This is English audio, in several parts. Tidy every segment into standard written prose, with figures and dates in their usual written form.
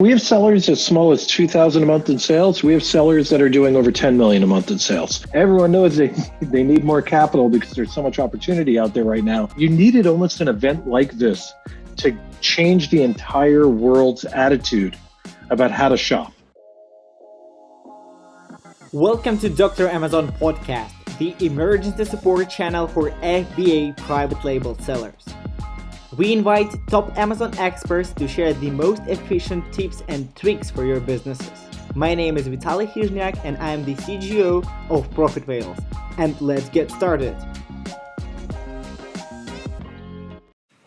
We have sellers as small as 2,000 a month in sales. We have sellers that are doing over 10 million a month in sales. Everyone knows they need more capital because there's so much opportunity out there right now. You needed almost an event like this to change the entire world's attitude about how to shop. Welcome to Dr. Amazon Podcast, the emergency support channel for FBA private label sellers. We invite top Amazon experts to share the most efficient tips and tricks for your businesses. My name is Vitaly Hizhniak and I am the CGO of Profit Whales. And let's get started.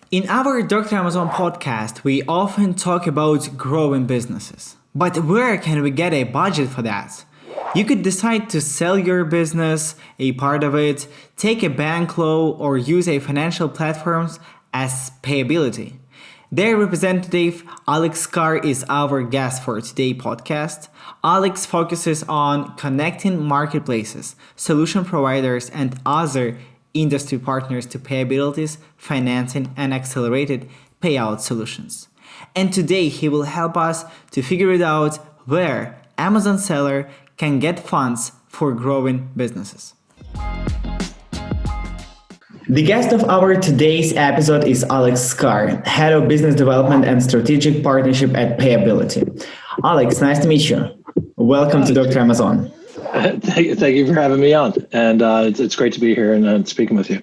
In our Dr. Amazon podcast, we often talk about growing businesses. But where can we get a budget for that? You could decide to sell your business, a part of it, take a bank loan, or use a financial platforms as Payability. Their representative, Alex Carr, is our guest for today's podcast. Alex focuses on connecting marketplaces, solution providers, and other industry partners to payabilities, financing, and accelerated payout solutions. And today he will help us to figure it out where Amazon seller can get funds for growing businesses. The guest of our today's episode is Alex Carr, Head of Business Development and Strategic Partnership at Payability. Alex, nice to meet you. Welcome to Dr. Amazon. Thank you for having me on. And it's great to be here and speaking with you.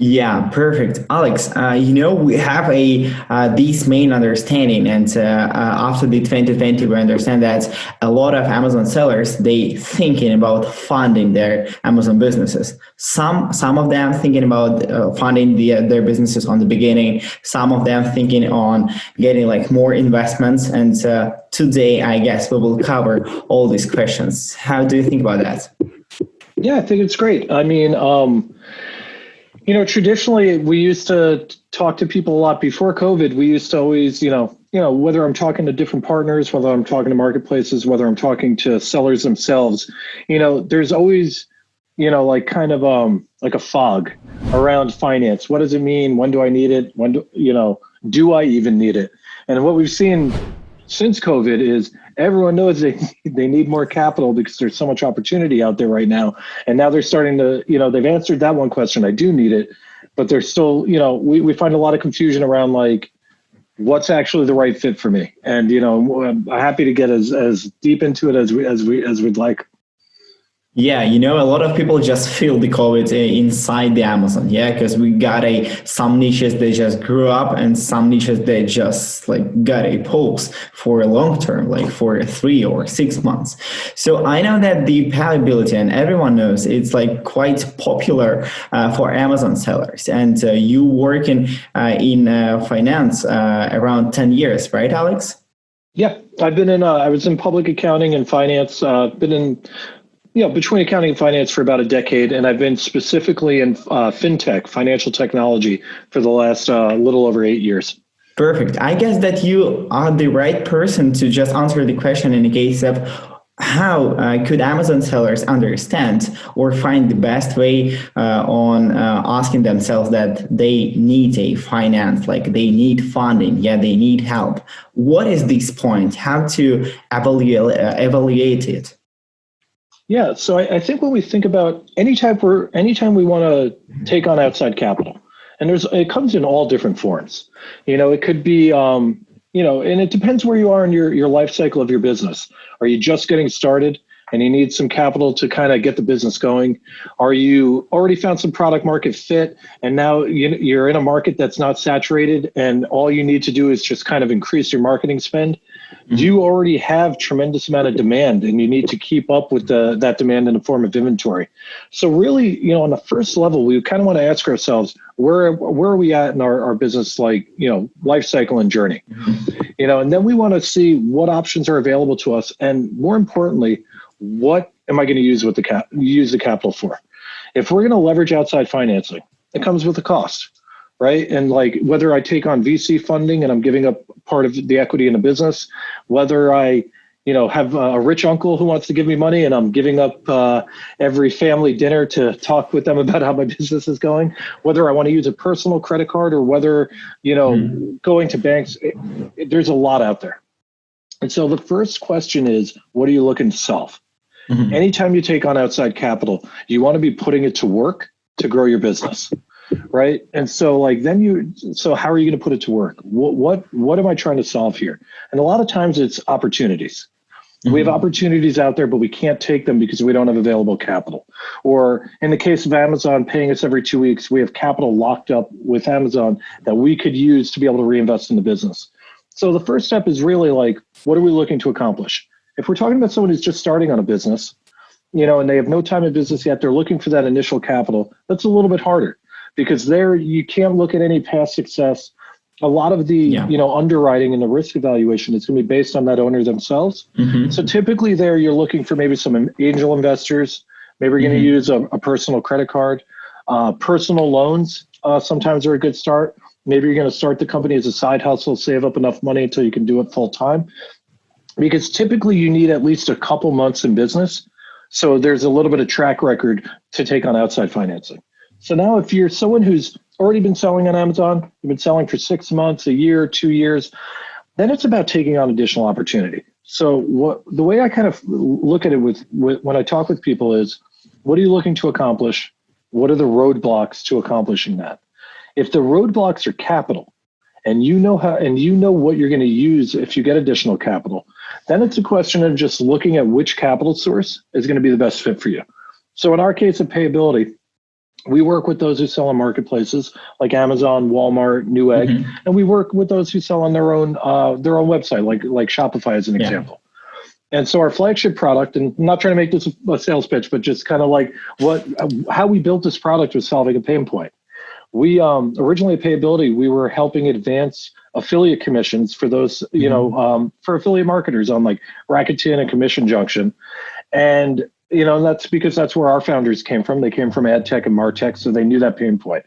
Yeah, perfect. Alex, we have this main understanding, and after the 2020, we understand that a lot of Amazon sellers, they thinking about funding their Amazon businesses. Some of them thinking about funding their businesses on the beginning. Some of them thinking on getting more investments. And today, I guess we will cover all these questions. How do you think about that? Yeah, I think it's great. I mean, traditionally, we used to talk to people a lot before COVID. We used to always, whether I'm talking to different partners, whether I'm talking to marketplaces, whether I'm talking to sellers themselves, there's always, like a fog around finance. What does it mean? When do I need it? Do I even need it? And what we've seen since COVID is everyone knows they need more capital because there's so much opportunity out there right now. And now they're starting to, they've answered that one question. I do need it, but there's still, we find a lot of confusion around what's actually the right fit for me. And, I'm happy to get as deep into it as we'd like. Yeah, a lot of people just feel the COVID inside the Amazon, because we got some niches they just grew up and some niches they just got a pulse for a long term, for 3 or 6 months. So I know that the Payability, and everyone knows it's quite popular for Amazon sellers, and you work in finance around 10 years, right, Alex? Yeah, I've been I was in public accounting and finance, been in between accounting and finance for about a decade, and I've been specifically in fintech, financial technology, for the last little over 8 years. Perfect. I guess that you are the right person to just answer the question in the case of how could Amazon sellers understand or find the best way on asking themselves that they need a finance, they need funding, they need help. What is this point? How to evaluate it? Yeah, so I think when we think about anytime we want to take on outside capital, and it comes in all different forms. It could be, and it depends where you are in your life cycle of your business. Are you just getting started and you need some capital to kind of get the business going? Are you already found some product market fit and now you're in a market that's not saturated and all you need to do is just kind of increase your marketing spend? Do you already have tremendous amount of demand and you need to keep up with that demand in the form of inventory? So really, on the first level, we kind of want to ask ourselves, where are we at in our business, life cycle and journey? And then we want to see what options are available to us. And more importantly, what am I going to use use the capital for? If we're going to leverage outside financing, it comes with a cost. Right. And whether I take on VC funding and I'm giving up part of the equity in the business, whether I, have a rich uncle who wants to give me money and I'm giving up every family dinner to talk with them about how my business is going, whether I want to use a personal credit card or whether, going to banks, there's a lot out there. And so the first question is, what are you looking to solve? Mm-hmm. Anytime you take on outside capital, you want to be putting it to work to grow your business, right? And so so how are you going to put it to work? What am I trying to solve here? And a lot of times it's opportunities. Mm-hmm. We have opportunities out there, but we can't take them because we don't have available capital. Or in the case of Amazon paying us every 2 weeks, we have capital locked up with Amazon that we could use to be able to reinvest in the business. So the first step is really what are we looking to accomplish? If we're talking about someone who's just starting on a business, and they have no time in business yet, they're looking for that initial capital. That's a little bit harder because there you can't look at any past success. A lot of the underwriting and the risk evaluation is going to be based on that owner themselves. Mm-hmm. So typically there you're looking for maybe some angel investors. Maybe you're going to use a personal credit card. Personal loans sometimes are a good start. Maybe you're going to start the company as a side hustle, save up enough money until you can do it full time. Because typically you need at least a couple months in business. So there's a little bit of track record to take on outside financing. So now if you're someone who's already been selling on Amazon, you've been selling for 6 months, a year, 2 years, then it's about taking on additional opportunity. So the way I kind of look at it with when I talk with people is, what are you looking to accomplish? What are the roadblocks to accomplishing that? If the roadblocks are capital, and you know what you're going to use if you get additional capital, then it's a question of just looking at which capital source is going to be the best fit for you. So in our case of Payability, we work with those who sell on marketplaces like Amazon, Walmart, Newegg, and we work with those who sell on their own website, like Shopify as an example. And so our flagship product, and I'm not trying to make this a sales pitch, but just kind of how we built this product was solving a pain point. We originally at Payability, we were helping advance affiliate commissions for those, for affiliate marketers on like Rakuten and Commission Junction. And that's because that's where our founders came from. They came from ad tech and martech, so they knew that pain point.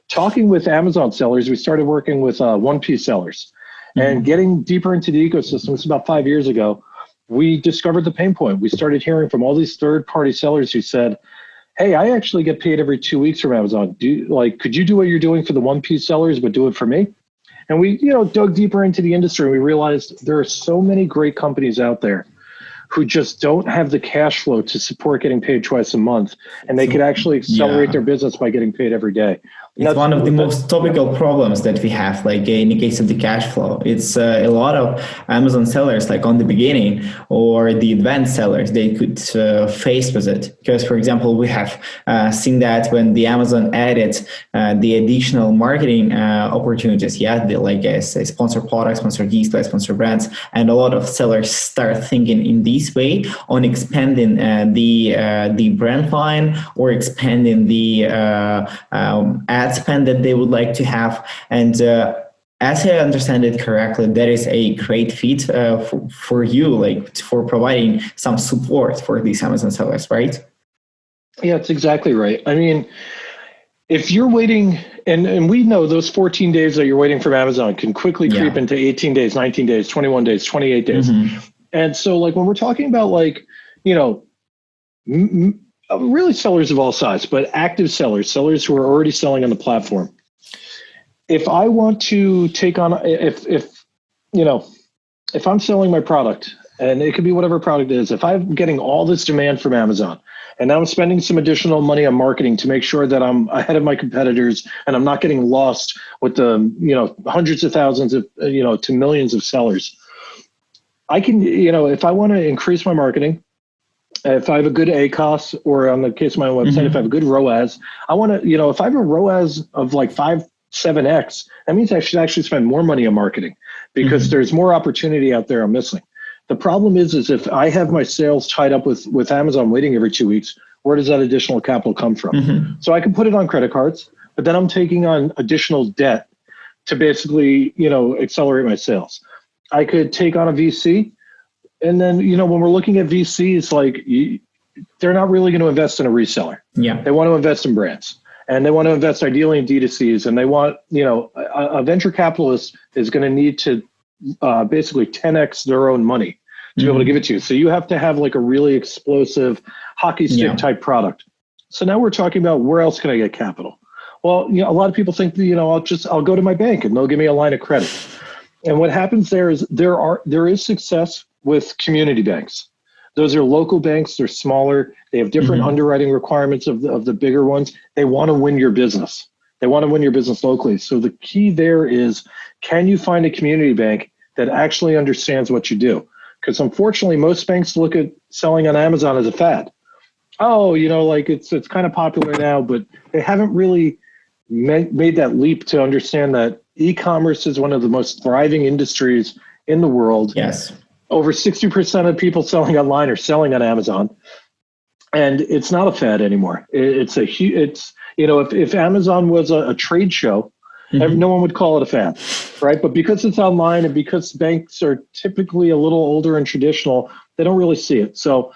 Talking with Amazon sellers, we started working with 1P sellers and getting deeper into the ecosystem. It's about 5 years ago. We discovered the pain point. We started hearing from all these third-party sellers who said, hey, I actually get paid every 2 weeks from Amazon. Could you do what you're doing for the 1P sellers, but do it for me? And we, dug deeper into the industry. And we realized there are so many great companies out there who just don't have the cash flow to support getting paid twice a month. And they could actually accelerate their business by getting paid every day. It's one of the most topical problems that we have, like in the case of the cash flow. It's a lot of Amazon sellers, like on the beginning or the advanced sellers, they could face with it. Because, for example, we have seen that when the Amazon added the additional marketing opportunities, say sponsored products, sponsored display, sponsored brands, and a lot of sellers start thinking in this way on expanding the brand line or expanding the ad spend that they would like to have. And as I understand it correctly, that is a great fit for you, for providing some support for these Amazon sellers, right? Yeah, it's exactly right. I mean, if you're waiting, and we know those 14 days that you're waiting from Amazon can quickly creep into 18 days, 19 days, 21 days, 28 days. And so when we're talking about really sellers of all sizes, but active sellers who are already selling on the platform. If I want to take on, if I'm selling my product, and it could be whatever product it is, if I'm getting all this demand from Amazon, and now I'm spending some additional money on marketing to make sure that I'm ahead of my competitors and I'm not getting lost with the, hundreds of thousands of, to millions of sellers, I can, if I want to increase my marketing, if I have a good ACOS, or on the case of my website, if I have a good ROAS, I want to, if I have a ROAS of 5-7x, that means I should actually spend more money on marketing because there's more opportunity out there I'm missing. The problem is if I have my sales tied up with Amazon waiting every 2 weeks, where does that additional capital come from? So I can put it on credit cards, but then I'm taking on additional debt to basically, accelerate my sales. I could take on a VC. And then, when we're looking at VCs, they're not really going to invest in a reseller. Yeah. They want to invest in brands, and they want to invest ideally in D2Cs. And they want, a venture capitalist is going to need to basically 10x their own money to be able to give it to you. So you have to have a really explosive hockey stick type product. So now we're talking about where else can I get capital? Well, a lot of people think, I'll go to my bank and they'll give me a line of credit. And what happens there is there is success with community banks. Those are local banks. They're smaller. They have different underwriting requirements of the bigger ones. They want to win your business. They want to win your business locally. So the key there is, can you find a community bank that actually understands what you do? Because unfortunately, most banks look at selling on Amazon as a fad. Oh, like it's kind of popular now, but they haven't really made that leap to understand that e-commerce is one of the most thriving industries in the world. Yes. Over 60% of people selling online are selling on Amazon, and it's not a fad anymore. It's if Amazon was a trade show, no one would call it a fad, right? But because it's online and because banks are typically a little older and traditional, they don't really see it. So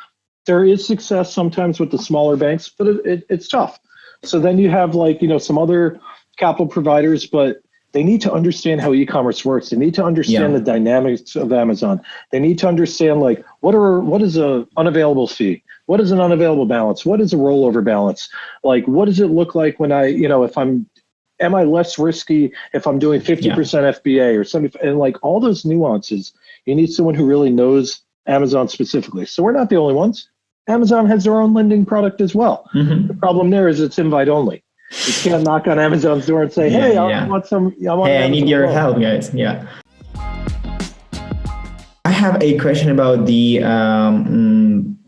there is success sometimes with the smaller banks, but it's tough. So then you have some other capital providers, but they need to understand how e-commerce works. They need to understand the dynamics of Amazon. They need to understand what is a unavailable fee? What is an unavailable balance? What is a rollover balance? What does it look like when am I less risky if I'm doing 50% FBA or something? And all those nuances, you need someone who really knows Amazon specifically. So we're not the only ones. Amazon has their own lending product as well. The problem there is it's invite only. You can't knock on Amazon's door and say, "Hey, I want some. I need your help, guys." Yeah. I have a question about the.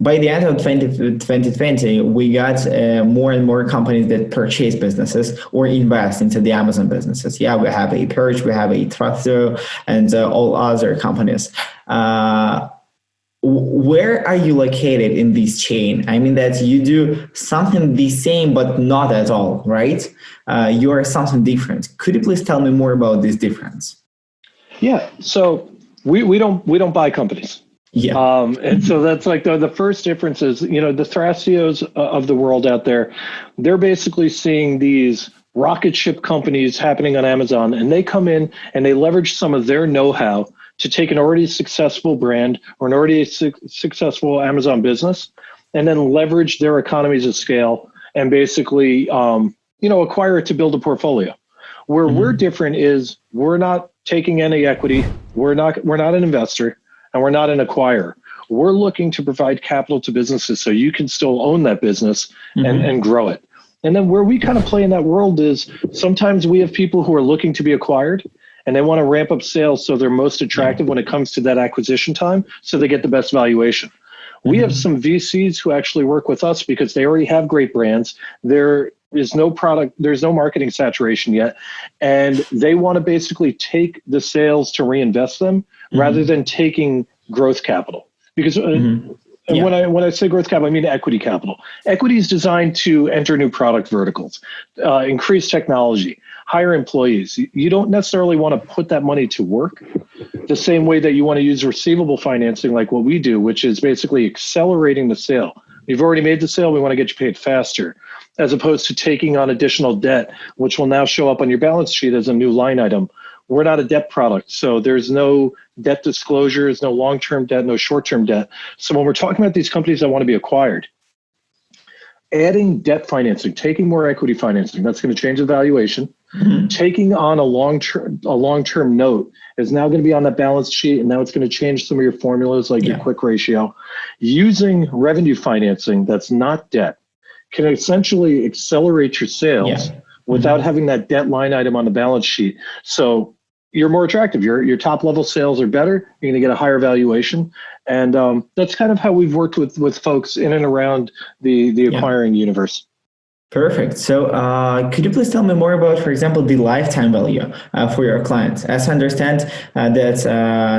By the end of 2020, we got more and more companies that purchase businesses or invest into the Amazon businesses. Yeah, we have a Purge, we have a Trusto, and all other companies. Where are you located in this chain? I mean that you do something the same, but not at all, right? You are something different. Could you please tell me more about this difference? Yeah. So we don't buy companies. Yeah. And so that's the first difference is, the Thracios of the world out there, they're basically seeing these rocket ship companies happening on Amazon, and they come in and they leverage some of their know-how to take an already successful brand or an already successful Amazon business and then leverage their economies of scale and basically, acquire it to build a portfolio. Where we're different is we're not taking any equity. We're not an investor and we're not an acquirer. We're looking to provide capital to businesses so you can still own that business and grow it. And then where we kind of play in that world is sometimes we have people who are looking to be acquired and they want to ramp up sales so they're most attractive when it comes to that acquisition time so they get the best valuation. We have some VCs who actually work with us because they already have great brands. There is no product, there's no marketing saturation yet. And they want to basically take the sales to reinvest them rather than taking growth capital. Because when I say growth capital, I mean equity capital. Equity is designed to enter new product verticals, increase technology, hire employees. You don't necessarily want to put that money to work the same way that you want to use receivable financing like what we do, which is basically accelerating the sale. You've already made the sale, we want to get you paid faster, as opposed to taking on additional debt, which will now show up on your balance sheet as a new line item. We're not a debt product, so there's no debt disclosures, no long-term debt, no short-term debt. So when we're talking about these companies that want to be acquired, adding debt financing, taking more equity financing, that's going to change the valuation. Taking on a long-term note is now going to be on that balance sheet, and now it's going to change some of your formulas like your quick ratio. Using revenue financing that's not debt can essentially accelerate your sales without having that debt line item on the balance sheet. So you're more attractive. Your top level sales are better. You're going to get a higher valuation. And that's kind of how we've worked with folks in and around the acquiring universe. Perfect. So could you please tell me more about, for example, the lifetime value for your clients? As I understand that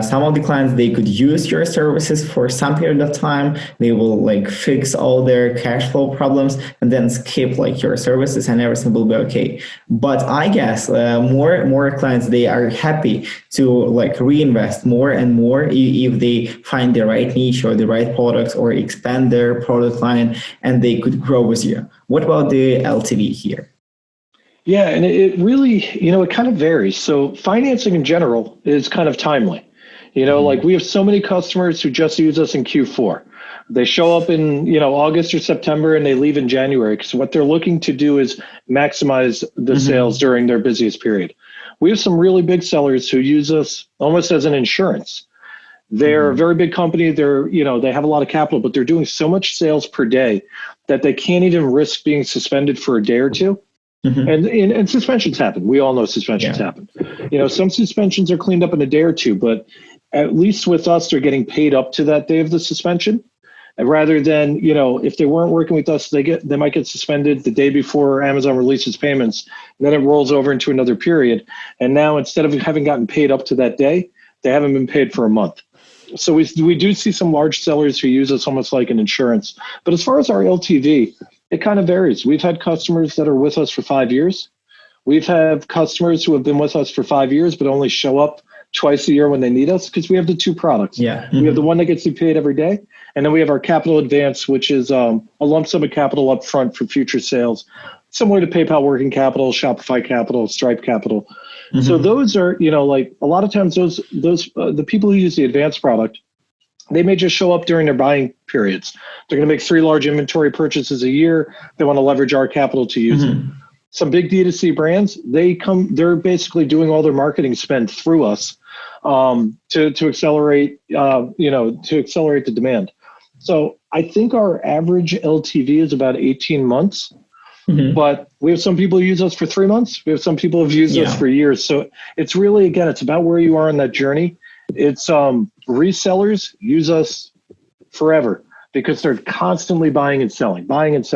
some of the clients, they could use your services for some period of time. They will fix all their cash flow problems and then skip your services and everything will be okay. But I guess more clients, they are happy to reinvest more and more if they find the right niche or the right products or expand their product line and they could grow with you. What about the LTV here? Yeah, and it really, it kind of varies. So financing in general is kind of timely. We have so many customers who just use us in Q4. They show up in, August or September and they leave in January because what they're looking to do is maximize the sales during their busiest period. We have some really big sellers who use us almost as an insurance. They're a very big company. They have a lot of capital, but they're doing so much sales per day that they can't even risk being suspended for a day or two. And suspensions happen. We all know suspensions happen. Some suspensions are cleaned up in a day or two, but at least with us, they're getting paid up to that day of the suspension. And rather than, if they weren't working with us, they might get suspended the day before Amazon releases payments, and then it rolls over into another period. And now instead of having gotten paid up to that day, they haven't been paid for a month. So we do see some large sellers who use us almost like an insurance. But as far as our LTV, it kind of varies. We've had customers that are with us for 5 years. We've had customers who have been with us for 5 years, but only show up twice a year when they need us, because we have the two products. Yeah. We have the one that gets you paid every day, and then we have our capital advance, which is a lump sum of capital up front for future sales, similar to PayPal working capital, Shopify capital, Stripe capital. So those are, like a lot of times those the people who use the advanced product, they may just show up during their buying periods. They're going to make 3 large inventory purchases a year. They want to leverage our capital to use it. Some big D2C brands, they're basically doing all their marketing spend through us to accelerate, to accelerate the demand. So I think our average LTV is about 18 months. But we have some people who use us for 3 months. We have some people who've used us for years. So it's really, again, it's about where you are on that journey. It's resellers use us forever because they're constantly buying and selling. Whereas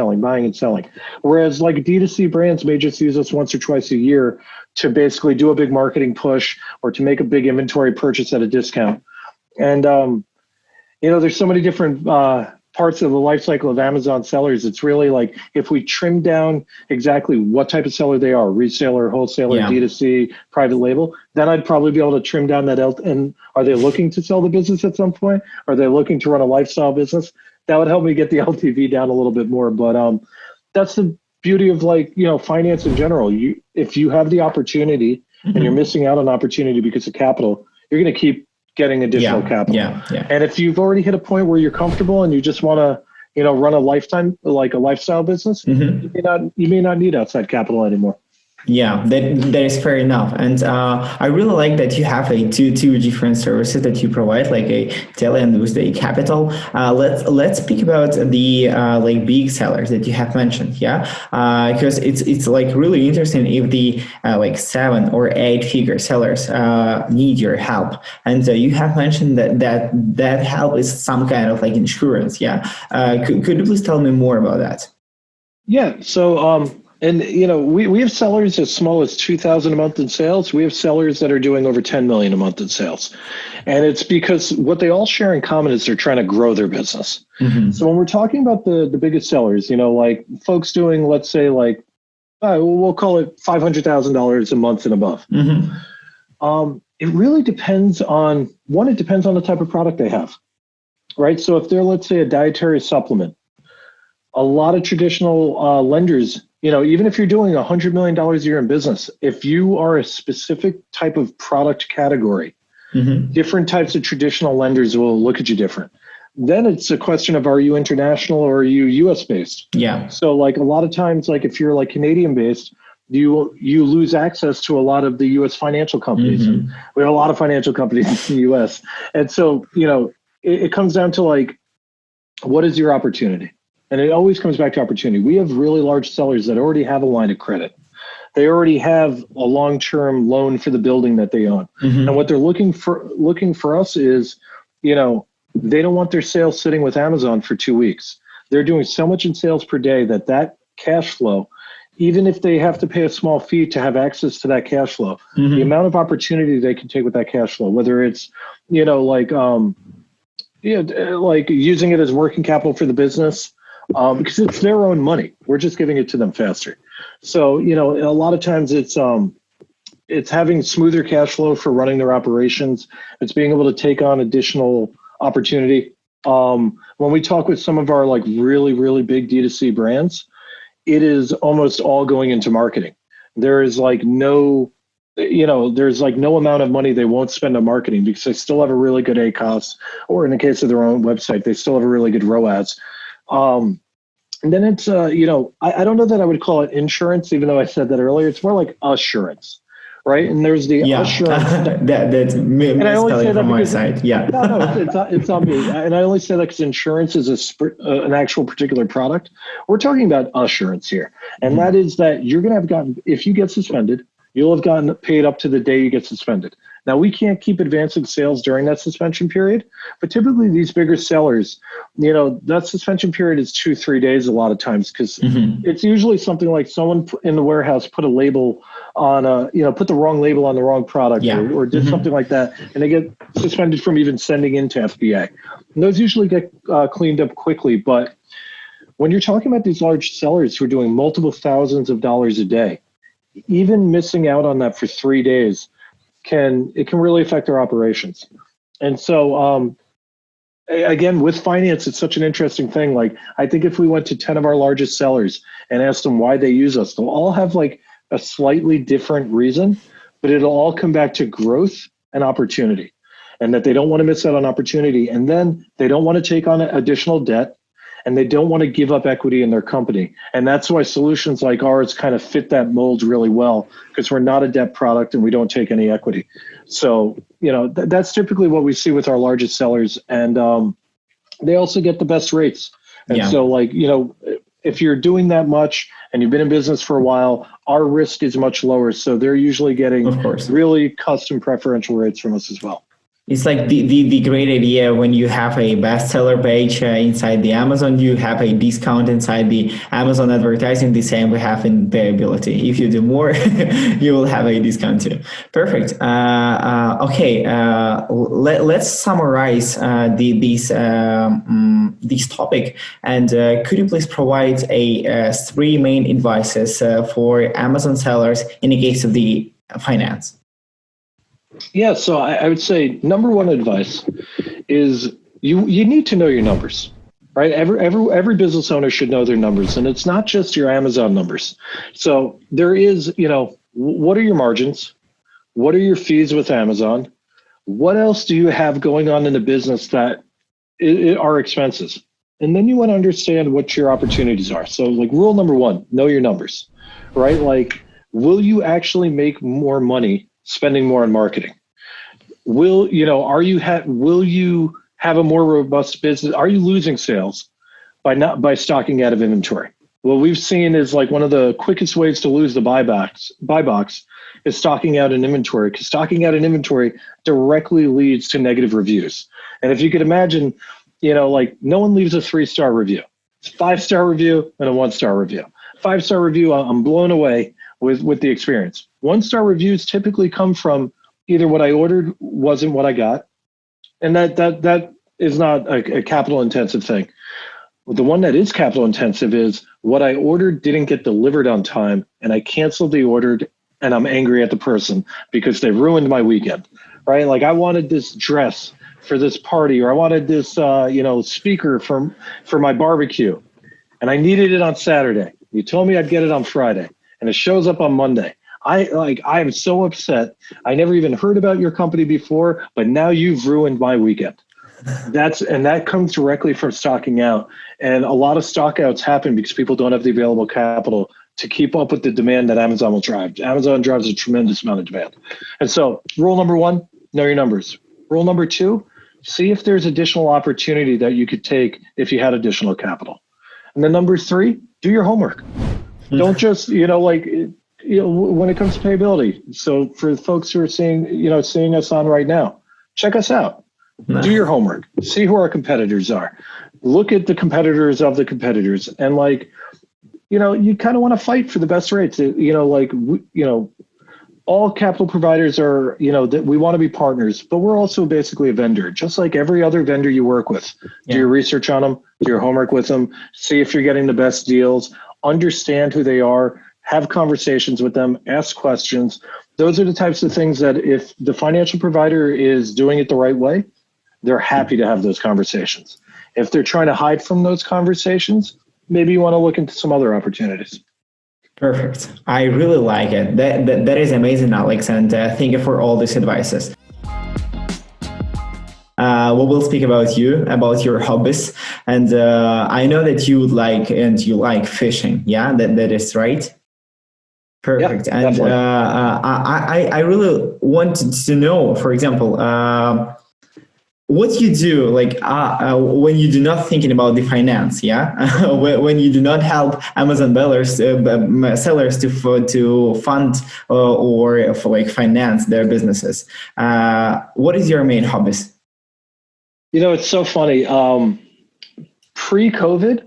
like D2C brands may just use us once or twice a year to basically do a big marketing push or to make a big inventory purchase at a discount. And, there's so many different parts of the life cycle of Amazon sellers. It's really like if we trim down exactly what type of seller they are, reseller, wholesaler, D2C, private label, then I'd probably be able to trim down that. And are they looking to sell the business at some point? Are they looking to run a lifestyle business? That would help me get the LTV down a little bit more. But that's the beauty of finance in general. If you have the opportunity and you're missing out on opportunity because of capital, you're going to keep getting additional capital. And if you've already hit a point where you're comfortable and you just want to, run a lifestyle business, you may not need outside capital anymore. Yeah, that is fair enough. And I really like that you have two different services that you provide, like a tele and with the capital. Let's speak about the big sellers that you have mentioned. Yeah, because it's like really interesting if the 7 or 8 figure sellers need your help. And you have mentioned that help is some kind of like insurance. Yeah, could you please tell me more about that? Yeah. So and we have sellers as small as 2,000 a month in sales. We have sellers that are doing over 10 million a month in sales. And it's because what they all share in common is they're trying to grow their business. So when we're talking about the biggest sellers, like folks doing, let's say we'll call it $500,000 a month and above. It really depends on the type of product they have, right? So if they're, let's say, a dietary supplement, a lot of traditional lenders, even if you're doing $100 million a year in business, if you are a specific type of product category, different types of traditional lenders will look at you different. Then it's a question of, are you international or are you US based? Yeah. So a lot of times, if you're Canadian based, you lose access to a lot of the US financial companies. And we have a lot of financial companies in the US. And so, it comes down to what is your opportunity? And it always comes back to opportunity. We have really large sellers that already have a line of credit. They already have a long-term loan for the building that they own. And what they're looking for us is, they don't want their sales sitting with Amazon for 2 weeks. They're doing so much in sales per day that cash flow, even if they have to pay a small fee to have access to that cash flow, the amount of opportunity they can take with that cash flow, whether it's, using it as working capital for the business, because it's their own money. We're just giving it to them faster. So, a lot of times it's having smoother cash flow for running their operations. It's being able to take on additional opportunity. When we talk with some of our really, really big D2C brands, it is almost all going into marketing. There is no amount of money they won't spend on marketing because they still have a really good ACoS, or in the case of their own website, they still have a really good ROAS. And then it's, I don't know that I would call it insurance, even though I said that earlier. It's more like assurance, right? And there's the Yeah, assurance. that's And I only say misspelling that from my because side. Yeah. no, it's not me. And I only say that because insurance is an actual particular product. We're talking about assurance here, and that is that you're going to have gotten, if you get suspended, you'll have gotten paid up to the day you get suspended. Now, we can't keep advancing sales during that suspension period, but typically these bigger sellers, that suspension period is 2-3 days a lot of times, because it's usually something like someone in the warehouse put a label on put the wrong label on the wrong product, or did something like that, and they get suspended from even sending into FBA. And those usually get cleaned up quickly, but when you're talking about these large sellers who are doing multiple thousands of dollars a day, even missing out on that for 3 days can really affect their operations. And so again, with finance, it's such an interesting thing. Like, I think if we went to 10 of our largest sellers and asked them why they use us, they'll all have like a slightly different reason, but it'll all come back to growth and opportunity, and that they don't want to miss out on opportunity. And then they don't want to take on additional debt, and they don't want to give up equity in their company. And that's why solutions like ours kind of fit that mold really well, because we're not a debt product and we don't take any equity. So, that's typically what we see with our largest sellers. And they also get the best rates. And so, like, if you're doing that much and you've been in business for a while, our risk is much lower. So they're usually getting, of course, really custom preferential rates from us as well. It's like the great idea when you have a bestseller page inside the Amazon, you have a discount inside the Amazon advertising. The same we have in Payability. If you do more, you will have a discount too. Perfect. Okay. Let's summarize this topic. And could you please provide three main advices for Amazon sellers in the case of the finance? Yeah, so I would say number one advice is you need to know your numbers, right? Every business owner should know their numbers, and it's not just your Amazon numbers. So there is, what are your margins? What are your fees with Amazon? What else do you have going on in the business that are expenses? And then you want to understand what your opportunities are. So like rule number one, know your numbers, right? Like, will you actually make more money spending more on marketing? Will you have a more robust business? Are you losing sales by stocking out of inventory? What we've seen is like one of the quickest ways to lose the buy box is stocking out an inventory, because stocking out an inventory directly leads to negative reviews. And if you could imagine, like, no one leaves a 3-star review. It's 5-star review and a 1-star review. 5-star review, I'm blown away with the experience. 1-star reviews typically come from either what I ordered wasn't what I got, and that is not a capital intensive thing. The one that is capital intensive is what I ordered didn't get delivered on time, and I canceled the order, and I'm angry at the person because they ruined my weekend, right? Like, I wanted this dress for this party, or I wanted this speaker for my barbecue, and I needed it on Saturday. You told me I'd get it on Friday, and it shows up on Monday. I am so upset. I never even heard about your company before, but now you've ruined my weekend. That comes directly from stocking out. And a lot of stock outs happen because people don't have the available capital to keep up with the demand that Amazon will drive. Amazon drives a tremendous amount of demand. And so rule number one, know your numbers. Rule number two, see if there's additional opportunity that you could take if you had additional capital. And then number three, do your homework. Don't just, when it comes to Payability. So for folks who are seeing us on right now, check us out. Do your homework. See who our competitors are. Look at the competitors of the competitors, and you kind of want to fight for the best rates. All capital providers are, that we want to be partners, but we're also basically a vendor, just like every other vendor you work with. Do your research on them, do your homework with them, see if you're getting the best deals, understand who they are, have conversations with them, ask questions. Those are the types of things that if the financial provider is doing it the right way, they're happy to have those conversations. If they're trying to hide from those conversations, maybe you want to look into some other opportunities. Perfect. I really like it. That is amazing, Alex, and thank you for all these advices. We will speak about your hobbies, and I know that you like fishing. Yeah, that is right. Perfect. Yeah, And definitely. I really wanted to know, for example, what you do like when you do not thinking about the finance, yeah, when you do not help Amazon sellers to fund or for like finance their businesses. What is your main hobbies? It's so funny. Pre-COVID,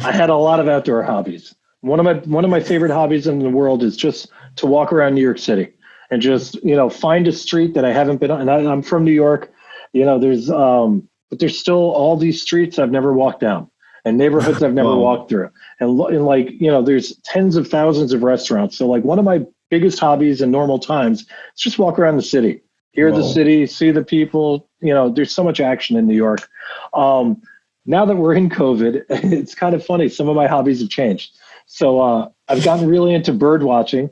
I had a lot of outdoor hobbies. One of my favorite hobbies in the world is just to walk around New York City and just find a street that I haven't been on. And I'm from New York. But there's still all these streets I've never walked down and neighborhoods I've never Wow. walked through. And like there's tens of thousands of restaurants. So like one of my biggest hobbies in normal times is just walk around the city, hear the Wow. city, see the people. There's so much action in New York. Um, Now that we're in COVID, it's kind of funny. Some of my hobbies have changed. So I've gotten really into bird watching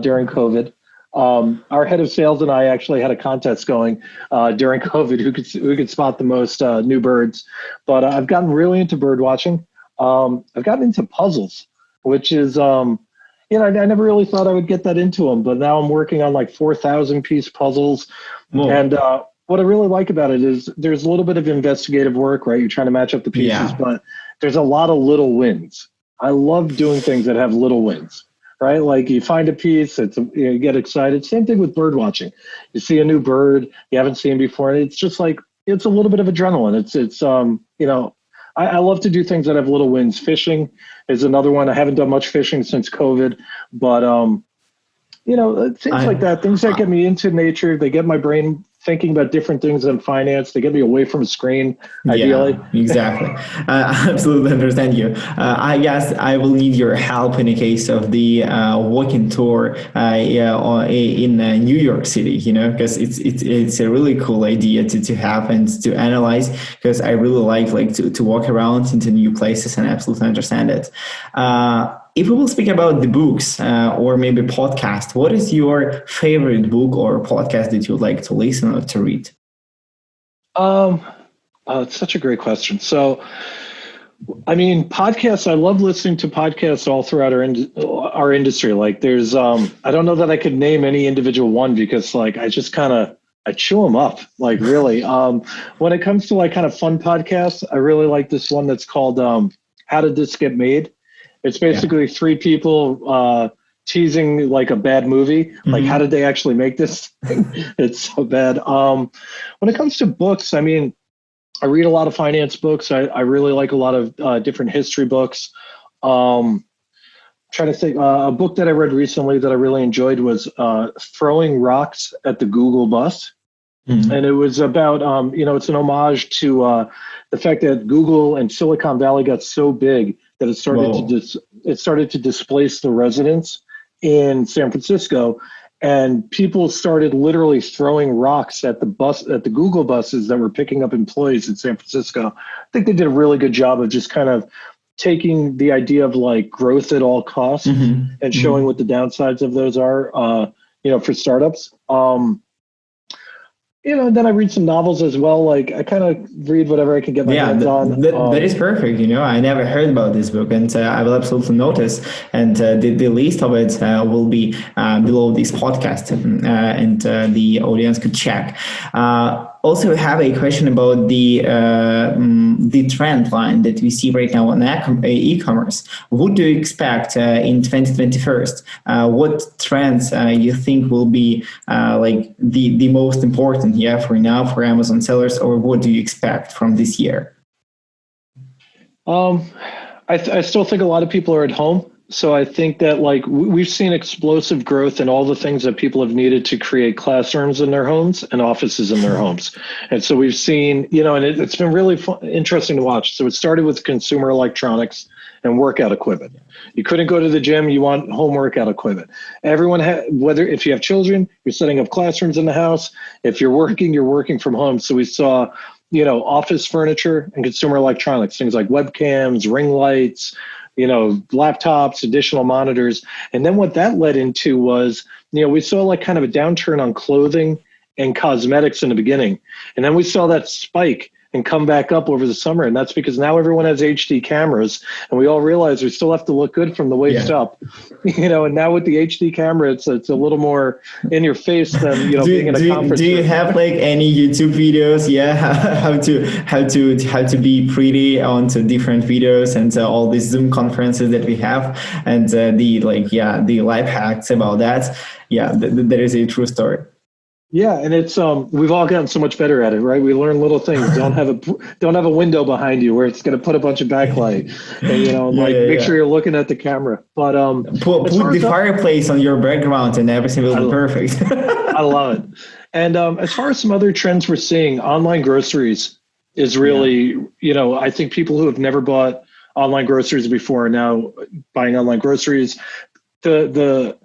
during COVID. Our head of sales and I actually had a contest going during COVID who could spot the most new birds. But I've gotten really into bird watching. I've gotten into puzzles, which is I never really thought I would get that into them, but now I'm working on like 4,000 piece puzzles. And Wow. what I really like about it is there's a little bit of investigative work, right? You're trying to match up the pieces, Yeah. but there's a lot of little wins. I love doing things that have little wins, right? Like you find a piece, you get excited. Same thing with bird watching. You see a new bird you haven't seen before, and it's just like it's a little bit of adrenaline. I love to do things that have little wins. Fishing is another one. I haven't done much fishing since COVID, but things like I, that, things that get me into nature, they get my brain thinking about different things than finance. They get me away from a screen, ideally. Yeah, exactly. I absolutely understand you. I guess I will need your help in the case of the walking tour yeah, in New York City, because it's a really cool idea to have and to analyze, because I really like to walk around into new places and absolutely understand it. If we will speak about the books or maybe podcast, what is your favorite book or podcast that you would like to listen or to read? Um, it's such a great question. So, I mean, podcasts. I love listening to podcasts all throughout our industry. Like, there's, I don't know that I could name any individual one because, like, I chew them up. Like, really. When it comes to like kind of fun podcasts, I really like this one that's called "How Did This Get Made?" It's Yeah. basically three people teasing like a bad movie. Like, how Hmm. did they actually make this thing? It's so bad. When it comes to books, I mean, I read a lot of finance books. I really like a lot of different history books. Um, Trying to think, a book that I read recently that I really enjoyed was Throwing Rocks at the Google Bus. And it was about, it's an homage to the fact that Google and Silicon Valley got so big that Whoa. it started to displace the residents in San Francisco, and people started literally throwing rocks at the Google buses that were picking up employees in San Francisco. I think they did a really good job of just kind of taking the idea of like growth at all costs Hmm. and showing Hmm. what the downsides of those are, for startups. And then I read some novels as well. Like I kind of read whatever I can get my Yeah, hands on. that is perfect. I never heard about this book, and I will absolutely notice. And the list of it will be below this podcast, and the audience could check. Also, have a question about the trend line that we see right now on e-commerce. What do you expect in 2021? What trends you think will be like the most important, yeah, for now for Amazon sellers, or what do you expect from this year? Um, I still think a lot of people are at home. So I think that like we've seen explosive growth in all the things that people have needed to create classrooms in their homes and offices in their homes. And so we've seen, and it's been really interesting to watch. So it started with consumer electronics and workout equipment. You couldn't go to the gym, you want home workout equipment. Everyone whether if you have children, you're setting up classrooms in the house. If you're working from home. So we saw office furniture and consumer electronics, things like webcams, ring lights, laptops, additional monitors. And then what that led into was, we saw like kind of a downturn on clothing and cosmetics in the beginning. And then we saw that spike and come back up over the summer. And that's because now everyone has HD cameras, and we all realize we still have to look good from the waist up, and now with the HD camera, it's a little more in your face than, being in a conference do you room. have like any YouTube videos? Yeah. How to be pretty onto different videos and all these Zoom conferences that we have, and the life hacks about that. Yeah, that is a true story. Yeah, and it's we've all gotten so much better at it, right? We learn little things. Don't have a window behind you where it's going to put a bunch of backlight, and make sure you're looking at the camera. But put the fireplace on your background, and everything will be perfect. I love it. And as far as some other trends we're seeing, online groceries is really, I think people who have never bought online groceries before are now buying online groceries. The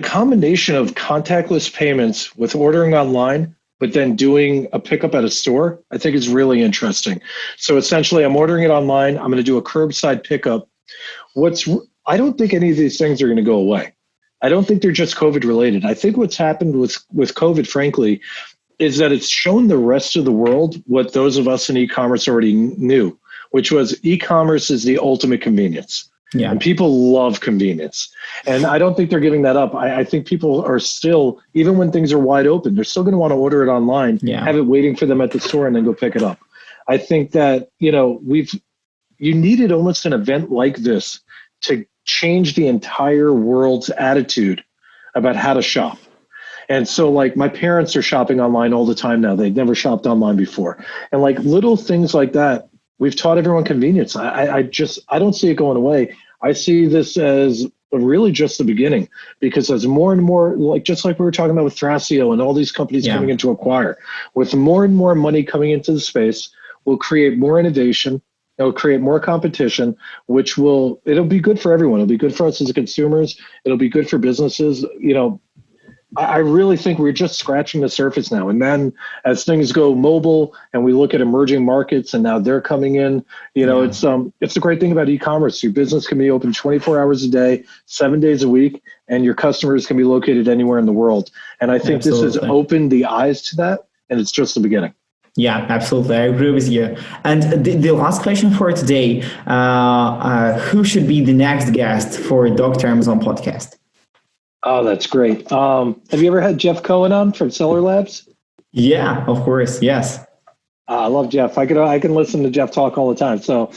combination of contactless payments with ordering online, but then doing a pickup at a store, I think is really interesting. So essentially, I'm ordering it online. I'm going to do a curbside pickup. I don't think any of these things are going to go away. I don't think they're just COVID related. I think what's happened with COVID, frankly, is that it's shown the rest of the world what those of us in e-commerce already knew, which was e-commerce is the ultimate convenience. Yeah. And people love convenience. And I don't think they're giving that up. I think people are still, even when things are wide open, they're still going to want to order it online, have it waiting for them at the store, and then go pick it up. I think that, you needed almost an event like this to change the entire world's attitude about how to shop. And so my parents are shopping online all the time now. They've never shopped online before. And little things like that, we've taught everyone convenience. I don't see it going away. I see this as really just the beginning, because as more and more, just like we were talking about with Thrasio and all these companies coming into Acquire, with more and more money coming into the space, will create more innovation. It'll create more competition, it'll be good for everyone. It'll be good for us as consumers. It'll be good for businesses. I really think we're just scratching the surface now. And then as things go mobile and we look at emerging markets and now they're coming in, it's the great thing about e-commerce. Your business can be open 24 hours a day, 7 days a week, and your customers can be located anywhere in the world. And I think this has opened the eyes to that, and it's just the beginning. Yeah, absolutely. I agree with you. And the last question for today, who should be the next guest for Dr. Amazon podcast? Oh, that's great. Have you ever had Jeff Cohen on from Seller Labs? Yeah, of course. Yes. I love Jeff. I can listen to Jeff talk all the time. So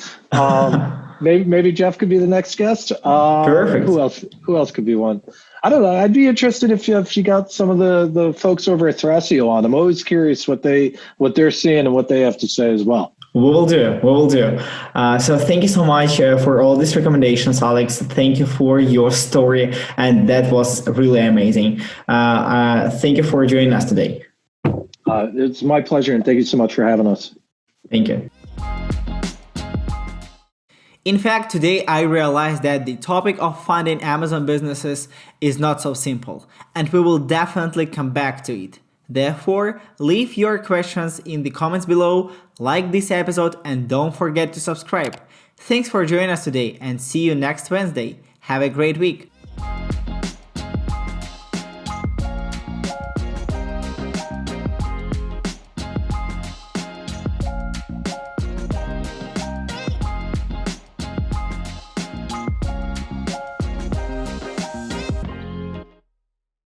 maybe Jeff could be the next guest. Perfect. Who else could be one? I don't know. I'd be interested if you got some of the folks over at Thrasio on. I'm always curious what they're seeing and what they have to say as well. We will do. So thank you so much for all these recommendations, Alex. Thank you for your story. And that was really amazing. Thank you for joining us today. It's my pleasure. And thank you so much for having us. Thank you. In fact, today I realized that the topic of funding Amazon businesses is not so simple, and we will definitely come back to it. Therefore, leave your questions in the comments below, like this episode, and don't forget to subscribe. Thanks for joining us today, and see you next Wednesday. Have a great week.